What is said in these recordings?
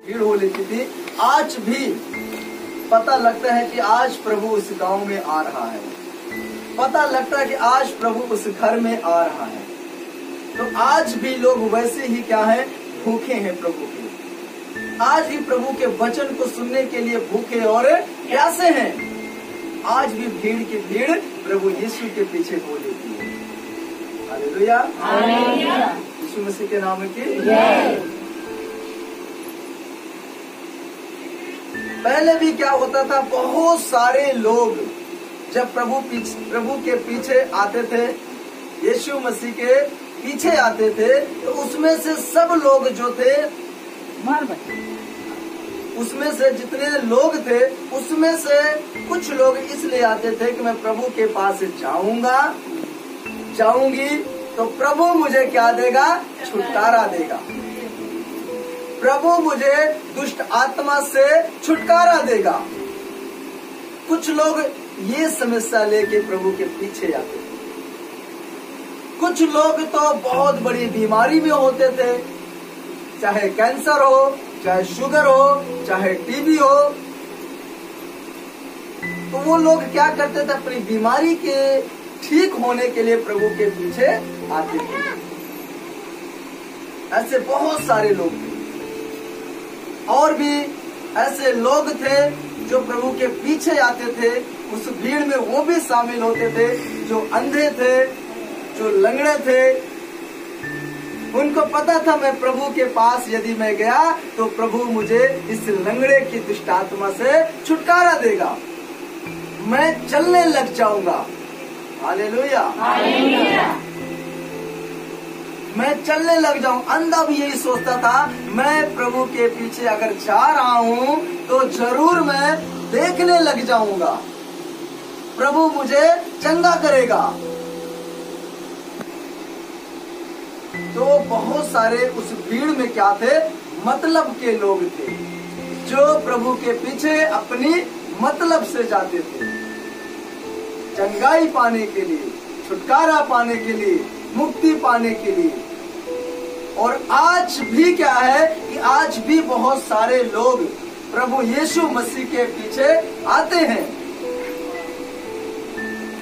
भीड़ हो लेती थी। आज भी पता लगता है कि आज प्रभु उस गांव में आ रहा है, पता लगता है कि आज प्रभु उस घर में आ रहा है। तो आज भी लोग वैसे ही क्या है, भूखे हैं प्रभु के। आज भी प्रभु के वचन को सुनने के लिए भूखे और प्यासे हैं। आज भी भीड़ की भीड़ प्रभु यीशु के पीछे हो लेती है। हालेलुया, यीशु मसीह के नाम की जय। पहले भी क्या होता था, बहुत सारे लोग जब प्रभु के पीछे आते थे, यीशु मसीह के पीछे आते थे, तो उसमें से सब लोग जो थे, उसमें से जितने लोग थे, उसमें से कुछ लोग इसलिए आते थे कि मैं प्रभु के पास जाऊंगी तो प्रभु मुझे क्या देगा, छुटकारा देगा। प्रभु मुझे दुष्ट आत्मा से छुटकारा देगा। कुछ लोग ये समस्या लेके प्रभु के पीछे आते थे। कुछ लोग तो बहुत बड़ी बीमारी में होते थे, चाहे कैंसर हो, चाहे शुगर हो, चाहे टीबी हो। तो वो लोग क्या करते थे, अपनी बीमारी के ठीक होने के लिए प्रभु के पीछे आते थे। ऐसे बहुत सारे लोग थे। और भी ऐसे लोग थे जो प्रभु के पीछे आते थे। उस भीड़ में वो भी शामिल होते थे जो अंधे थे, जो लंगड़े थे। उनको पता था मैं प्रभु के पास यदि मैं गया तो प्रभु मुझे इस लंगड़े की दुष्ट आत्मा से छुटकारा देगा, मैं चलने लग जाऊंगा। हालेलुया, मैं चलने लग जाऊं। अंधा भी यही सोचता था, मैं प्रभु के पीछे अगर जा रहा हूं तो जरूर मैं देखने लग जाऊंगा, प्रभु मुझे चंगा करेगा। तो बहुत सारे उस भीड़ में क्या थे, मतलब के लोग थे, जो प्रभु के पीछे अपनी मतलब से जाते थे, चंगाई पाने के लिए, छुटकारा पाने के लिए, मुक्ति पाने के लिए। और आज भी क्या है कि आज भी बहुत सारे लोग प्रभु यीशु मसीह के पीछे आते हैं।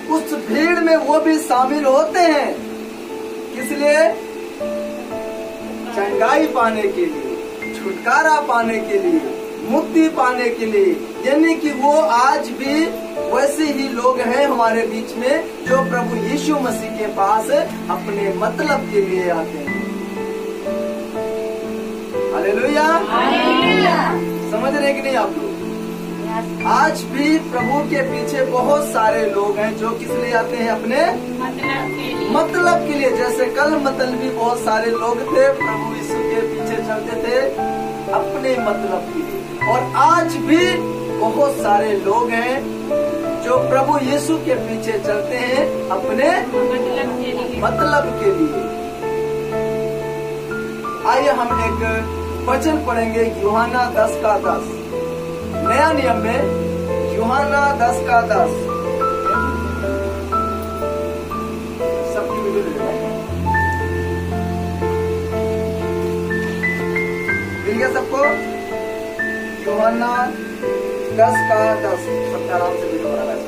उस भीड़ में वो भी शामिल होते हैं। किस लिए? चंगाई पाने के लिए, छुटकारा पाने के लिए, मुक्ति पाने के लिए। यानी कि वो आज भी वैसे ही लोग हैं हमारे बीच में जो प्रभु यीशु मसीह के पास अपने मतलब के लिए आते हैं। हालेलुया, समझ रहे कि नहीं आप लोग? आज भी प्रभु के पीछे बहुत सारे लोग हैं जो किस लिए आते हैं, अपने मतलब के लिए। जैसे कल मतलबी बहुत सारे लोग थे, प्रभु यीशु के पीछे चलते थे अपने मतलब के लिए। और आज भी बहुत सारे लोग हैं जो प्रभु यीशु के पीछे चलते हैं अपने मतलब के लिए। आइए हम एक वचन पढ़ेंगे, यूहन्ना 10:10। नया नियम में यूहन्ना 10:10। सबकी वीडियो ले लेना, मिल गया सबको? यूहन्ना 10:10। सबका आराम से वीडियो बना है।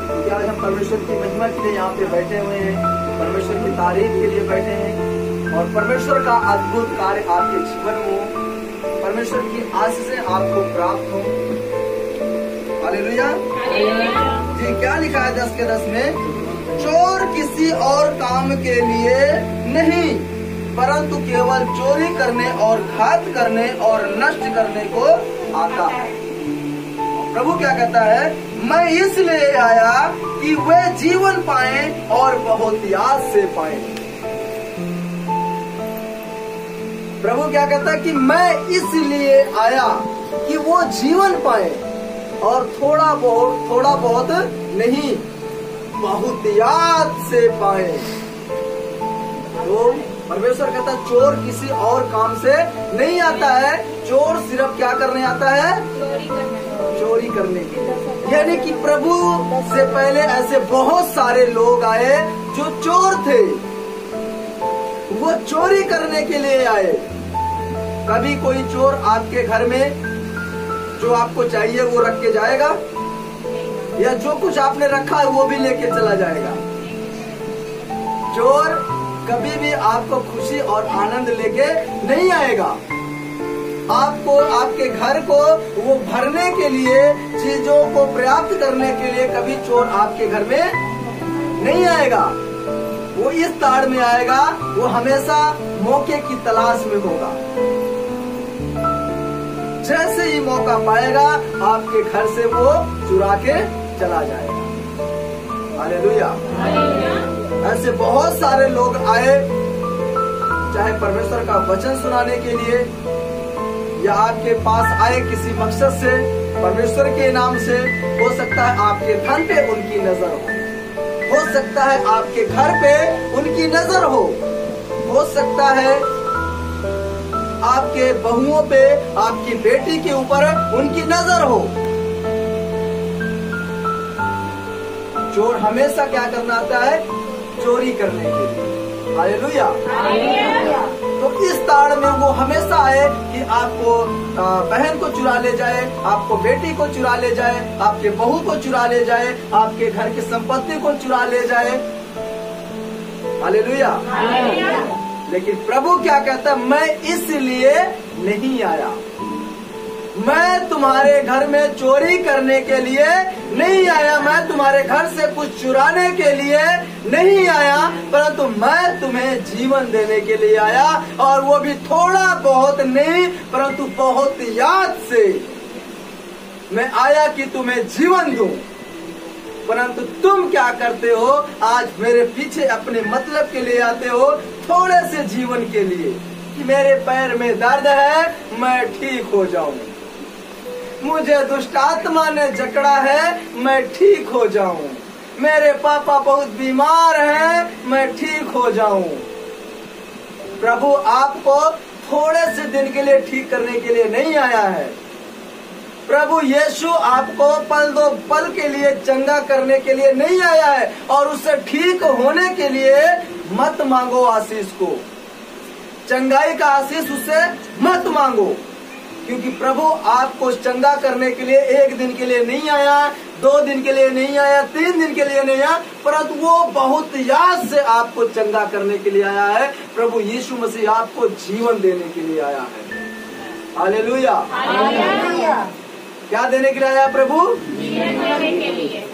क्योंकि आज हम परमेश्वर की महिमा के लिए यहाँ पे बैठे हुए हैं, परमेश्वर की तारीफ के लिए बैठे हैं, और परमेश्वर का अद्भुत कार्य आपके जीवन में हो, परमेश्वर की आशीषें आपको प्राप्त हो। हालेलुया जी। क्या लिखा है 10:10 में? चोर किसी और काम के लिए नहीं, परंतु केवल चोरी करने और घात करने और नष्ट करने को आता है। प्रभु क्या कहता है? मैं इसलिए आया कि वे जीवन पाएं और बहुत याद से पाएं। प्रभु क्या कहता है कि मैं इसलिए आया कि वो जीवन पाए, और थोड़ा बहुत नहीं, बहुत याद से पाए। तो परमेश्वर कहता है चोर किसी और काम से नहीं आता है, चोर सिर्फ क्या करने आता है? चोरी करने के लिए। यानी कि प्रभु से पहले ऐसे बहुत सारे लोग आए जो चोर थे, वो चोरी करने के लिए आए। कभी कोई चोर आपके घर में जो आपको चाहिए वो रख के जाएगा, या जो कुछ आपने रखा है वो भी लेके चला जाएगा? चोर कभी भी आपको खुशी और आनंद लेके नहीं आएगा। आपको आपके घर को वो भरने के लिए, चीजों को प्राप्त करने के लिए कभी चोर आपके घर में नहीं आएगा। वो इस ताड़ में आएगा, वो हमेशा मौके की तलाश में होगा। जैसे ही मौका पाएगा आपके घर से वो चुरा के चला जाएगा। हालेलुया। ऐसे बहुत सारे लोग आए, चाहे परमेश्वर का वचन सुनाने के लिए, या आपके पास आए किसी मकसद से, परमेश्वर के नाम से। हो सकता है आपके धन पे उनकी नजर हो सकता है आपके घर पे उनकी नजर हो सकता है आपके बहुओं पे, आपकी बेटी के ऊपर उनकी नजर हो। चोर हमेशा क्या करना आता है? चोरी करने के लिए। हालेलुया। तो इस ताड़ में वो हमेशा आए कि आपको बहन को चुरा ले जाए, आपको बेटी को चुरा ले जाए, आपके बहू को चुरा ले जाए, आपके घर की संपत्ति को चुरा ले जाए। हालेलुया। लेकिन प्रभु क्या कहता है? मैं इसलिए नहीं आया, मैं तुम्हारे घर में चोरी करने के लिए नहीं आया, मैं तुम्हारे घर से कुछ चुराने के लिए नहीं आया, परंतु मैं तुम्हें जीवन देने के लिए आया। और वो भी थोड़ा बहुत नहीं, परंतु बहुत याद से मैं आया कि तुम्हें जीवन दूं। परंतु तुम क्या करते हो? आज मेरे पीछे अपने मतलब के लिए आते हो, थोड़े से जीवन के लिए, कि मेरे पैर में दर्द है, मैं ठीक हो जाऊं, मुझे दुष्ट आत्मा ने जकड़ा है, मैं ठीक हो जाऊं, मेरे पापा बहुत बीमार हैं, मैं ठीक हो जाऊं। प्रभु आपको थोड़े से दिन के लिए ठीक करने के लिए नहीं आया है। प्रभु यीशु आपको पल दो पल के लिए चंगा करने के लिए नहीं आया है। और उससे ठीक होने के लिए मत मांगो आशीष को, चंगाई का आशीष उससे मत मांगो, क्योंकि प्रभु आपको चंगा करने के लिए एक दिन के लिए नहीं आया, 2 दिन के लिए नहीं आया, 3 दिन के लिए नहीं आया, परंतु वो बहुत याद से आपको चंगा करने के लिए आया है। प्रभु यीशु मसीह आपको जीवन देने के लिए आया है। हालेलुया। क्या देने के लिए आया प्रभु?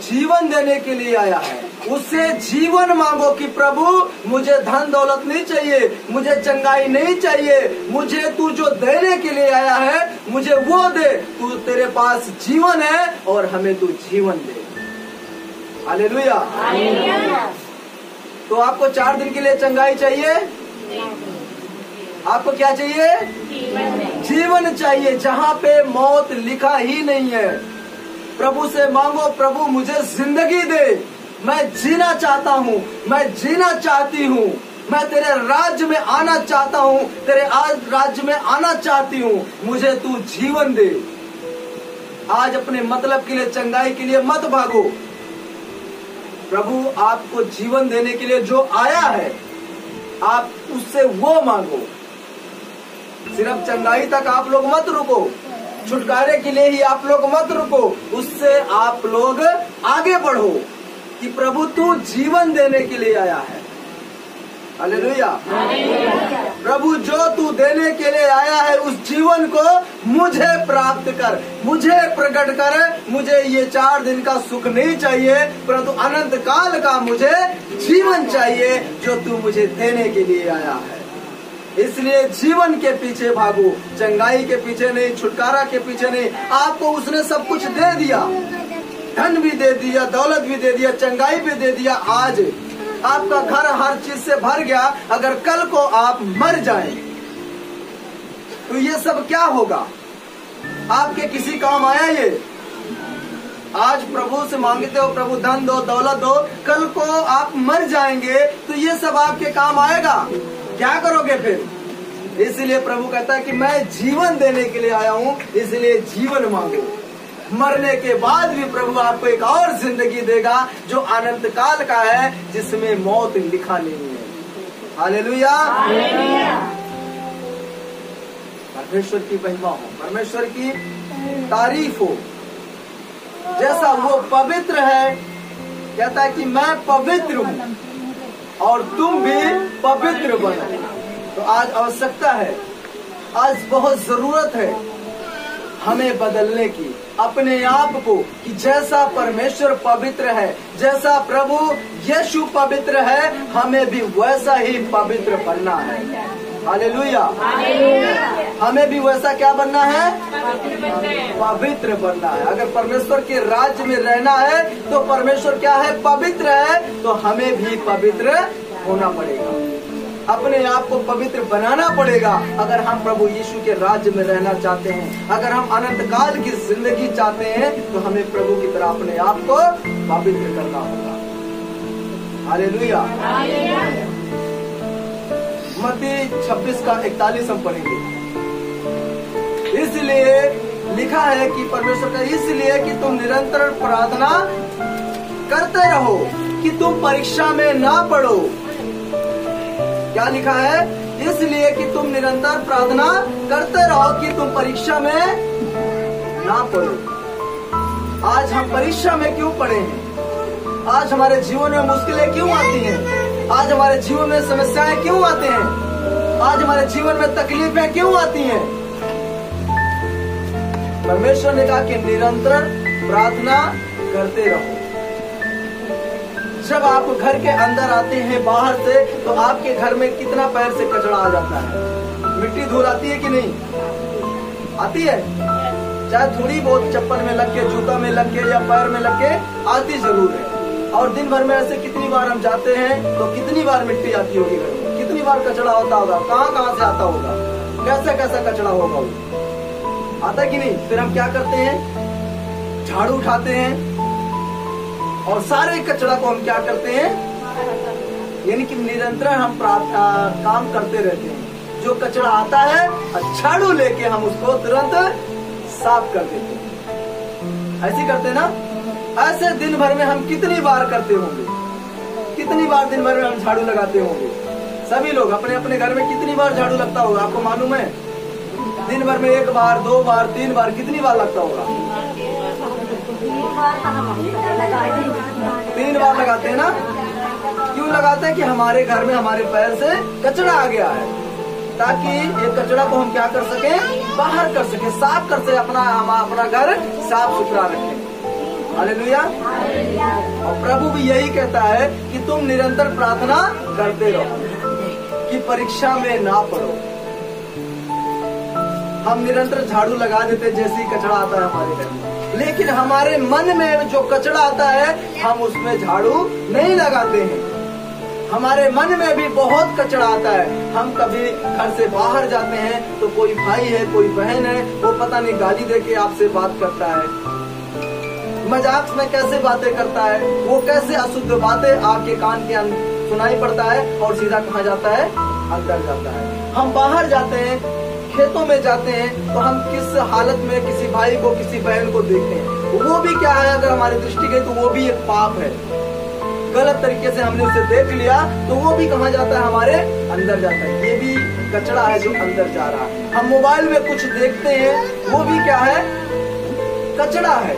जीवन देने के लिए आया है। उससे जीवन मांगो कि प्रभु मुझे धन दौलत नहीं चाहिए, मुझे चंगाई नहीं चाहिए, मुझे तू जो देने के लिए आया है मुझे वो दे। तू, तेरे पास जीवन है और हमें तू जीवन दे। हालेलुया। तो आपको 4 दिन के लिए चंगाई चाहिए? आपको क्या चाहिए? जीवन चाहिए, जहाँ पे मौत लिखा ही नहीं है। प्रभु से मांगो, प्रभु मुझे जिंदगी दे, मैं जीना चाहता हूँ, मैं जीना चाहती हूँ, मैं तेरे राज्य में आना चाहता हूँ, तेरे राज्य में आना चाहती हूँ, मुझे तू जीवन दे। आज अपने मतलब के लिए, चंगाई के लिए मत भागो। प्रभु आपको जीवन देने के लिए जो आया है, आप उससे वो मांगो। सिर्फ चंगाई तक आप लोग मत रुको, छुटकारे के लिए ही आप लोग मत रुको, उससे आप लोग आगे बढ़ो कि प्रभु तू जीवन देने के लिए आया है। हालेलुया। प्रभु जो तू देने के लिए आया है उस जीवन को मुझे प्राप्त कर, मुझे प्रकट कर। मुझे ये 4 दिन का सुख नहीं चाहिए, परंतु अनंत काल का मुझे जीवन चाहिए जो तू मुझे देने के लिए आया है। इसलिए जीवन के पीछे भागो, चंगाई के पीछे नहीं, छुटकारा के पीछे नहीं। आपको उसने सब कुछ दे दिया, धन भी दे दिया, दौलत भी दे दिया, चंगाई भी दे दिया। आज आपका घर हर चीज से भर गया, अगर कल को आप मर जाएं तो ये सब क्या होगा? आपके किसी काम आया ये? आज प्रभु से मांगते हो प्रभु धन दो, दौलत दो, कल को आप मर जाएंगे तो ये सब आपके काम आएगा? क्या करोगे फिर? इसलिए प्रभु कहता है कि मैं जीवन देने के लिए आया हूँ, इसलिए जीवन मांगो। मरने के बाद भी प्रभु आपको एक और जिंदगी देगा जो अनंत काल का है, जिसमें मौत लिखा नहीं है। हालेलुया। परमेश्वर की महिमा हो, परमेश्वर की तारीफ हो। जैसा वो पवित्र है, कहता है कि मैं पवित्र हूँ और तुम भी पवित्र बनो। तो आज आवश्यकता है, आज बहुत जरूरत है हमें बदलने की अपने आप को, कि जैसा परमेश्वर पवित्र है, जैसा प्रभु यीशु पवित्र है, हमें भी वैसा ही पवित्र बनना है। हालेलुया। हमें भी वैसा क्या बनना है? पवित्र बनना है। अगर परमेश्वर के राज्य में रहना है तो परमेश्वर क्या है? पवित्र है। तो हमें भी पवित्र होना पड़ेगा, अपने आप को पवित्र बनाना पड़ेगा। अगर हम प्रभु यीशु के राज्य में रहना चाहते हैं, अगर हम अनंत काल की जिंदगी चाहते हैं, तो हमें प्रभु की तरह अपने आप को पवित्र करना होगा। हालेलुया। मत्ती 26:41 हम पढ़ेंगे। इसलिए लिखा है कि परमेश्वर का, इसलिए कि तुम निरंतर प्रार्थना करते रहो कि तुम परीक्षा में ना पड़ो। क्या लिखा है? इसलिए कि तुम निरंतर प्रार्थना करते रहो कि तुम परीक्षा में ना पड़ो। आज हम परीक्षा में क्यों पड़े हैं? आज हमारे जीवन में मुश्किलें क्यों आती हैं? आज हमारे जीवन में समस्याएं क्यों आते हैं? आज हमारे जीवन में तकलीफें क्यों आती हैं? परमेश्वर ने कहा कि निरंतर प्रार्थना करते रहो। जब आप घर के अंदर आते हैं बाहर से, तो आपके घर में कितना पैर से कचरा आ जाता है? मिट्टी धूल आती है कि नहीं आती है? चाहे थोड़ी बहुत चप्पल में लग के, जूता में लग के या पैर में लग के आती जरूर है। और दिन भर में ऐसे कितनी बार हम जाते हैं तो कितनी बार मिट्टी आती होगी घर में, कितनी बार कचरा होता होगा, कहाँ कहाँ से आता होगा, कैसा कैसा कचरा होगा वो, आता कि नहीं? फिर हम क्या करते हैं? झाड़ू उठाते हैं और सारे कचरा को हम क्या करते हैं? यानी कि निरंतर हम काम करते रहते हैं। जो कचरा आता है, झाड़ू लेके हम उसको तुरंत साफ कर देते हैं। ऐसे करते हैं ना? ऐसे दिन भर में हम कितनी बार करते होंगे? कितनी बार दिन भर में हम झाड़ू लगाते होंगे? सभी लोग अपने अपने घर में कितनी बार झाड़ू लगता होगा? आपको मालूम है? दिन भर में 1 बार, 2 बार, 3 बार, कितनी बार लगता होगा? 3 बार लगाते हैं ना? क्यों लगाते हैं? कि हमारे घर में हमारे पैर से कचरा आ गया है, ताकि ये कचरा को हम क्या कर सके? बाहर कर सके, साफ कर सके, हम अपना घर साफ सुथरा रखें। हालेलुया। और प्रभु भी यही कहता है कि तुम निरंतर प्रार्थना करते रहो कि परीक्षा में ना पड़ो। हम निरंतर झाड़ू लगा देते जैसे ही कचरा आता है हमारे घर में, लेकिन हमारे मन में जो कचरा आता है हम उसमें झाड़ू नहीं लगाते हैं। हमारे मन में भी बहुत कचरा आता है। हम कभी घर से बाहर जाते हैं तो कोई भाई है, कोई बहन है, वो पता नहीं गाली देके आपसे बात करता है, मजाक में कैसे बातें करता है, वो कैसे अशुद्ध बातें आपके कान के सुनाई पड़ता है और सीधा कहाँ जाता है? अंदर जाता है। हम बाहर जाते हैं, खेतों में जाते हैं, तो हम किस हालत में किसी भाई को, किसी बहन को देखते हैं, वो भी क्या है? अगर हमारी दृष्टि गई तो वो भी एक पाप है। गलत तरीके से हमने उसे देख लिया तो वो भी कहाँ जाता है? हमारे अंदर जाता है। ये भी कचरा है जो अंदर जा रहा है। हम मोबाइल में कुछ देखते हैं, वो भी क्या है? कचरा है।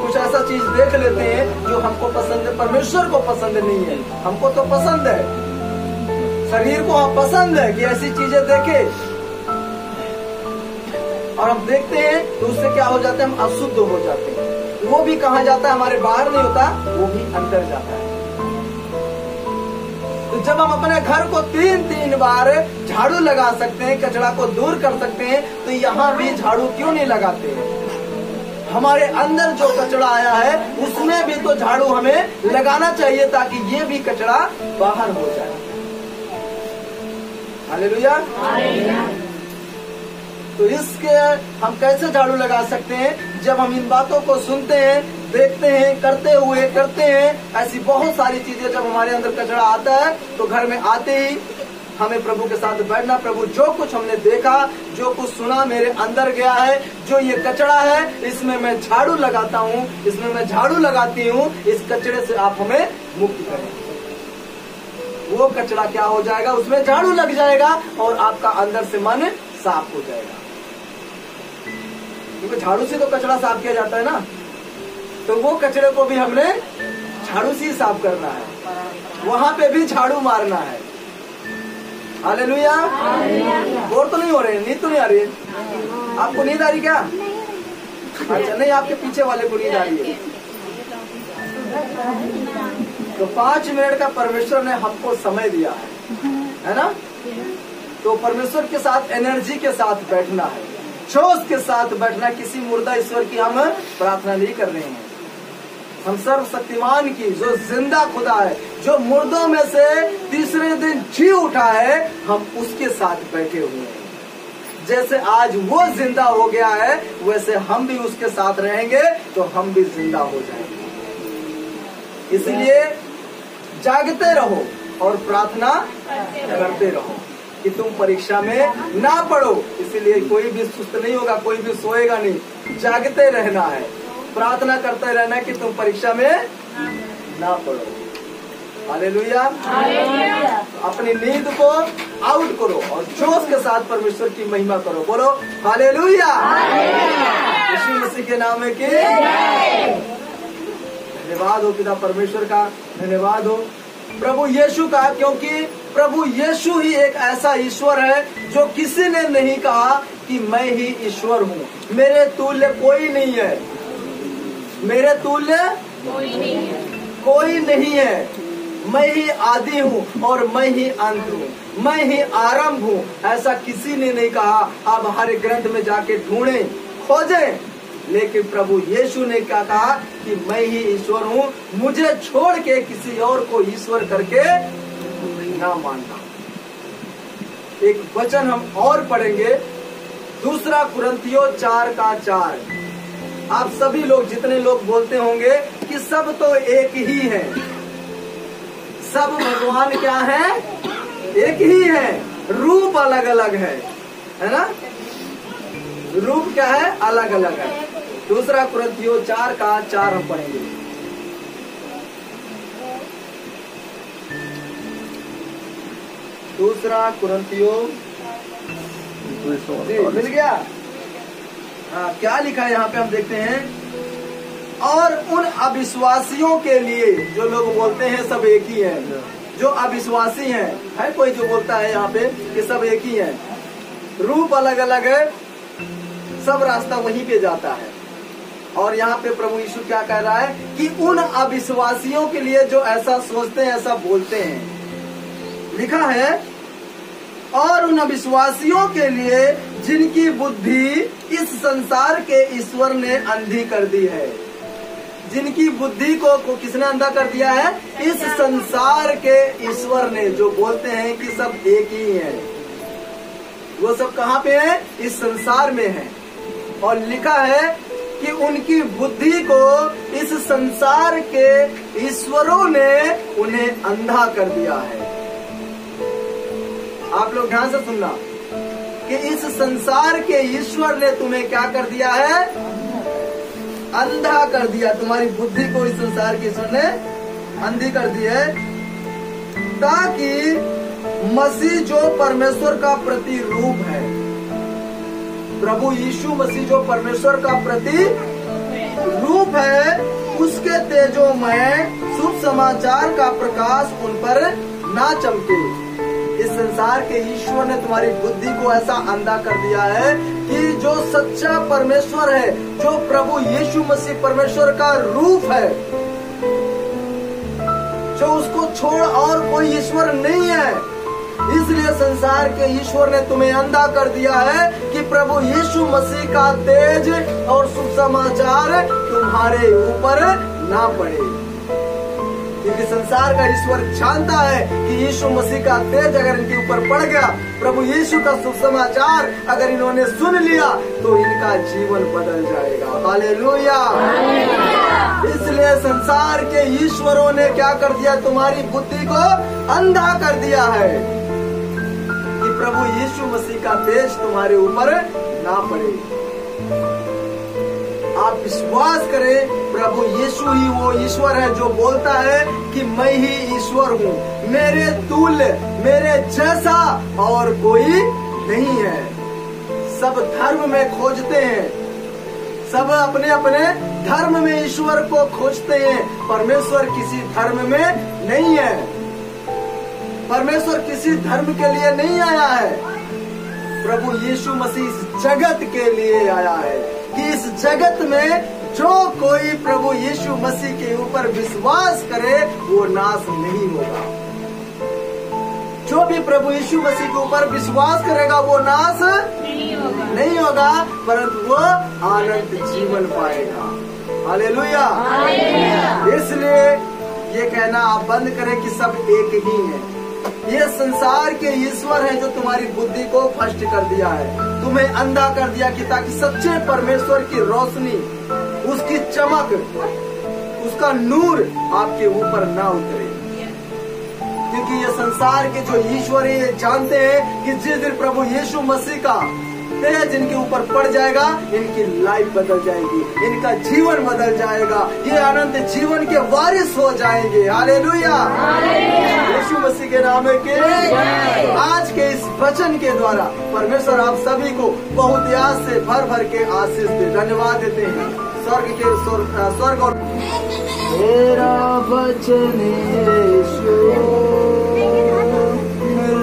कुछ ऐसा चीज देख लेते हैं जो हमको पसंद है, परमेश्वर को पसंद नहीं है। हमको तो पसंद है, शरीर को हम पसंद है कि ऐसी चीजें देखे, और हम देखते हैं तो उससे क्या हो जाता है? हम अशुद्ध हो जाते हैं। वो भी कहाँ जाता है? हमारे बाहर नहीं होता, वो भी अंदर जाता है। तो जब हम अपने घर को 3-3 बार झाड़ू लगा सकते हैं, कचरा को दूर कर सकते हैं, तो यहाँ भी झाड़ू क्यों नहीं लगाते हैं? हमारे अंदर जो कचरा आया है उसमें भी तो झाड़ू हमें लगाना चाहिए, ताकि ये भी कचरा बाहर हो जाए। हालेलुया। तो इसके हम कैसे झाड़ू लगा सकते हैं? जब हम इन बातों को सुनते हैं, देखते हैं, करते हैं, ऐसी बहुत सारी चीजें जब हमारे अंदर कचरा आता है, तो घर में आते ही हमें प्रभु के साथ बैठना, प्रभु जो कुछ हमने देखा, जो कुछ सुना मेरे अंदर गया है, जो ये कचरा है, इसमें मैं झाड़ू लगाता हूँ, इसमें मैं झाड़ू लगाती हूँ, इस कचरे से आप हमें मुक्त करें। वो कचरा क्या हो जाएगा? उसमें झाड़ू लग जाएगा और आपका अंदर से मन साफ हो जाएगा। क्योंकि झाड़ू से तो कचरा साफ किया जाता है ना, तो वो कचरे को भी हमने झाड़ू से ही साफ करना है, वहां पे भी झाड़ू मारना है। हालेलुया। बोर तो नहीं हो रहे, नींद तो नहीं आ रही है? आपको नींद आ रही क्या? अच्छा, नहीं, आपके पीछे वाले को नींद आ रही है। तो 5 मिनट का परमेश्वर ने हमको समय दिया है ना? तो परमेश्वर के साथ एनर्जी के साथ बैठना है, जोश के साथ बैठना। किसी मुर्दा ईश्वर की हम प्रार्थना नहीं कर रहे हैं, हम सर्वशक्तिमान की, जो जिंदा खुदा है, जो मुर्दों में से तीसरे दिन जी उठा है, हम उसके साथ बैठे हुए हैं। जैसे आज वो जिंदा हो गया है, वैसे हम भी उसके साथ रहेंगे तो हम भी जिंदा हो जाएंगे। इसलिए जागते रहो और प्रार्थना करते रहो कि तुम परीक्षा में ना पड़ो। इसलिए कोई भी सुस्त नहीं होगा, कोई भी सोएगा नहीं, जागते रहना है, प्रार्थना करते रहना कि तुम परीक्षा में ना पड़ो। हालेलुया। अपनी नींद को आउट करो और जोश के साथ परमेश्वर की महिमा करो। बोलो हालेलुया। यीशु मसीह के नाम में की धन्यवाद हो पिता परमेश्वर का, धन्यवाद हो प्रभु यीशु का, क्योंकि प्रभु यीशु ही एक ऐसा ईश्वर है जो किसी ने नहीं कहा कि मैं ही ईश्वर हूँ, मेरे तुल्य कोई नहीं है, मेरे तुल्य कोई नहीं है। मैं ही आदि हूँ और मैं ही अंत हूँ, मैं ही आरंभ हूँ, ऐसा किसी ने नहीं कहा। आप हमारे ग्रंथ में जाके ढूंढें, खोजें, लेकिन प्रभु यीशु ने क्या कहा कि मैं ही ईश्वर हूँ, मुझे छोड़ के किसी और को ईश्वर करके ना मानना। एक वचन हम और पढ़ेंगे, 2 कुरिन्थियों 4:4। आप सभी लोग, जितने लोग बोलते होंगे कि सब तो एक ही है, सब भगवान क्या है? एक ही है, रूप अलग अलग है ना? रूप क्या है? अलग अलग है। 2 कुरिन्थियों 4:4 हम पढ़ेंगे। 2 कुरिन्थियों, मिल गया? हाँ, क्या लिखा है यहाँ पे हम देखते हैं। और उन अविश्वासियों के लिए, जो लोग बोलते हैं सब एक ही है, जो अविश्वासी हैं, है कोई जो बोलता है यहाँ पे कि सब एक ही है, रूप अलग अलग है, सब रास्ता वहीं पे जाता है। और यहाँ पे प्रभु यीशु क्या कह रहा है कि उन अविश्वासियों के लिए जो ऐसा सोचते हैं, ऐसा बोलते हैं, लिखा है, और उन अविश्वासियों के लिए जिनकी बुद्धि इस संसार के ईश्वर ने अंधी कर दी है। जिनकी बुद्धि को किसने अंधा कर दिया है? इस संसार के ईश्वर ने, जो बोलते हैं कि सब एक ही है। वो सब कहाँ पे है? इस संसार में है। और लिखा है कि उनकी बुद्धि को इस संसार के ईश्वरों ने उन्हें अंधा कर दिया है। आप लोग ध्यान से सुनना कि इस संसार के ईश्वर ने तुम्हें क्या कर दिया है? अंधा कर दिया। तुम्हारी बुद्धि को इस संसार के ईश्वर ने अंधी कर दी है, ताकि मसीह जो परमेश्वर का प्रतिरूप है, प्रभु यीशु मसीह जो परमेश्वर का प्रतिरूप है, उसके तेजोमय शुभ समाचार का प्रकाश उन पर ना चमके। इस संसार के ईश्वर ने तुम्हारी बुद्धि को ऐसा अंधा कर दिया है कि जो सच्चा परमेश्वर है, जो प्रभु यीशु मसीह परमेश्वर का रूप है, जो उसको छोड़ और कोई ईश्वर नहीं है, इसलिए संसार के ईश्वर ने तुम्हें अंधा कर दिया है कि प्रभु यीशु मसीह का तेज और शुभ समाचार तुम्हारे ऊपर ना पड़े। क्योंकि संसार का ईश्वर जानता है कि यीशु मसीह का तेज अगर इनके ऊपर पड़ गया, प्रभु यीशु का शुभ समाचार अगर इन्होंने सुन लिया, तो इनका जीवन बदल जाएगा। हालेलुया। इसलिए संसार के ईश्वरों ने क्या कर दिया? तुम्हारी बुद्धि को अंधा कर दिया है कि प्रभु यीशु मसीह का तेज तुम्हारे ऊपर ना पड़े। आप विश्वास करें, प्रभु यीशु ही वो ईश्वर है जो बोलता है कि मैं ही ईश्वर हूँ, मेरे तुल्य, मेरे जैसा और कोई नहीं है। सब धर्म में खोजते हैं, सब अपने अपने धर्म में ईश्वर को खोजते हैं। परमेश्वर किसी धर्म में नहीं है। परमेश्वर किसी धर्म के लिए नहीं आया है। प्रभु यीशु मसीह इस जगत के लिए आया है कि इस जगत में जो कोई प्रभु यीशु मसीह के ऊपर विश्वास करे वो नाश नहीं होगा। जो भी प्रभु यीशु मसीह के ऊपर विश्वास करेगा वो नाश नहीं होगा, परंतु वो आनंद जीवन पाएगा। हालेलुया। इसलिए ये कहना आप बंद करें कि सब एक ही है। ये संसार के ईश्वर है जो तुम्हारी बुद्धि को भ्रष्ट कर दिया है, तुम्हें अंधा कर दिया कि ताकि सच्चे परमेश्वर की रोशनी, उसकी चमक, उसका नूर आपके ऊपर ना उतरे। क्योंकि ये संसार के जो ईश्वर है ये जानते हैं कि जिस दिन प्रभु यीशु मसीह का तेज इनके ऊपर पड़ जाएगा, इनकी लाइफ बदल जाएगी, इनका जीवन बदल जाएगा, ये अनंत जीवन के वारिस हो जाएंगे। हालेलुया। यीशु मसीह के नाम के आज के इस वचन के द्वारा परमेश्वर आप सभी को बहुत याद से भर भर के आशीष दे। धन्यवाद देते हैं स्वर्ग और तेरा वचन यीशु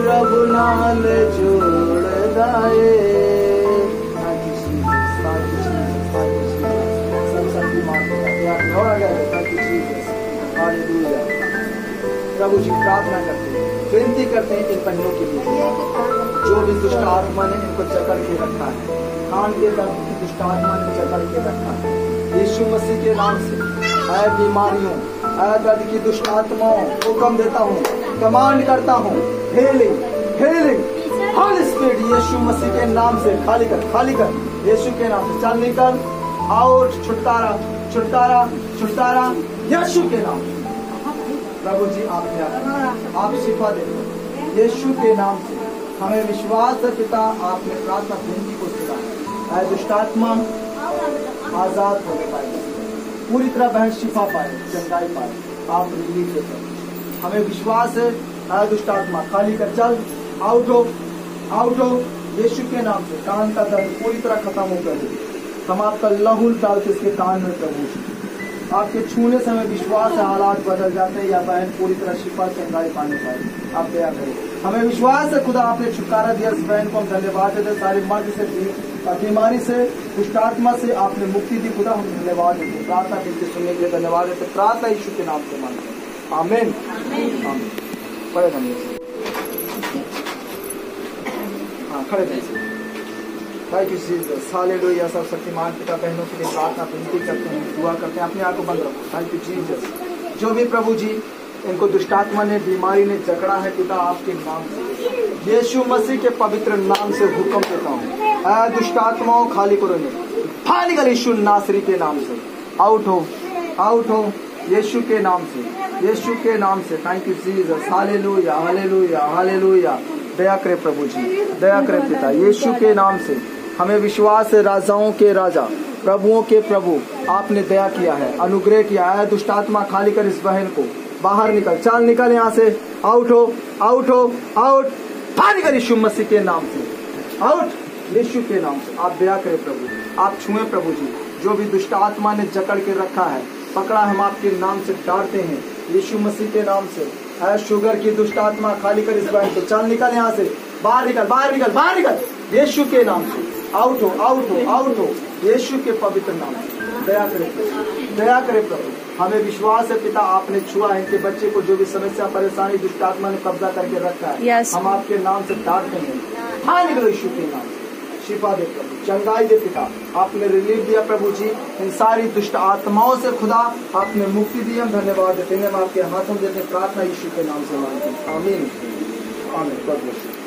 रब नाल जोड़ दाए। प्रभु जी प्रार्थना करते हैं, विनती करते हैं इन बहनों के लिए जो भी दुष्ट आत्मा ने इनको जकड़ के रखा है, कान के दर्द की दुष्ट आत्मा ने जकड़ के रखा है, यीशु मसीह के नाम से ऐ बीमारियों, ऐ दर्द की दुष्ट आत्माओं हुक्म देता हूँ, कमांड करता हूँ, हीलिंग हीलिंग होली स्पिरिट यीशु मसीह के नाम से खाली कर यीशु के नाम से। चल निकल, आउट, छुटकारा छुटकारा छुटकारा यीशु के नाम से। प्रभु जी आप शिफा देते यीशु के नाम से। हमें विश्वास है पिता आपने प्रार्थना विनती को सुना है। दुष्टात्मा आजाद होने पाए, पूरी तरह बहन शिफा पाए, चंगाई पाए, आप रिलीफ देते। हमें विश्वास है दुष्टात्मा खाली कर, चल आउट हो यीशु के नाम से। कान का दर्द पूरी तरह खत्म हो कर हम आपका लहू डालते इसके कान में प्रभु आपके छूने से हमें विश्वास है हालात बदल जाते हैं, या बहन पूरी तरह शिफा चंगाई पाने पाए। आप दया करें, हमें विश्वास है खुदा आपने छुटकारा दिया इस बहन को। हम धन्यवाद देते, सारे मर्द से बीमारी से दुष्टात्मा से आपने मुक्ति दी खुदा, हम धन्यवाद देते। प्रार्थना बिल्कुल सुनने के लिए धन्यवाद देते। प्रार्थना यीशु के नाम से मानते हैं, आमीन आमीन। खड़े बनिए, हाँ खड़े बनिए। Thank you Jesus, hallelujah. सब शक्तिमान पिता बहनों के लिए प्रार्थना विनती करते हैं, दुआ करते हैं, अपने आप को बंद रखो। Thank you Jesus. जो भी प्रभु जी इनको दुष्टात्मा ने बीमारी ने जकड़ा है पिता आपके नाम से, यीशु मसीह के पवित्र नाम से हुक्म देता हूँ, दुष्टात्माओं खाली करो, बाहर निकल यीशु नासरी के नाम से। आउट हो यीशु के नाम से, यीशु के नाम से। Thank you Jesus, hallelujah hallelujah hallelujah. दया करे प्रभु जी, दया करे पिता यीशु के नाम से। हमें विश्वास है राजाओं के राजा प्रभुओं के प्रभु आपने दया किया है, अनुग्रह किया है। दुष्टात्मा खाली कर इस बहन को, बाहर निकल, चल निकल यहाँ से। आउट हो बाहर निकल यीशु मसीह के नाम से, आउट यीशु के नाम से। आप दया करें प्रभु, आप छुए प्रभु जी। जो भी दुष्ट आत्मा ने जकड़ के रखा है, पकड़ा, हम आपके नाम से डांटते हैं यीशु मसीह के नाम से। है शुगर की दुष्ट आत्मा खाली कर इस बहन को, चल निकल यहाँ से, बाहर निकल यीशु के नाम से। आउट हो यीशु के पवित्र नाम से। दया करे प्रभु। हमें विश्वास है पिता आपने छुआ है इनके बच्चे को, जो भी समस्या परेशानी दुष्ट आत्मा ने कब्जा करके रखा है, हम आपके नाम से डांटते हैं। हाँ निकलो यीशु के नाम से। शिफा दे प्रभु, चंगाई दे पिता, आपने रिलीफ दिया प्रभु जी इन सारी दुष्ट आत्माओं से खुदा, आपने मुक्ति दी। हम धन्यवाद देते हैं, हम आपके हाथों देते हैं। प्रार्थना यीशु के नाम से मांगते हैं, आमीन आमीन।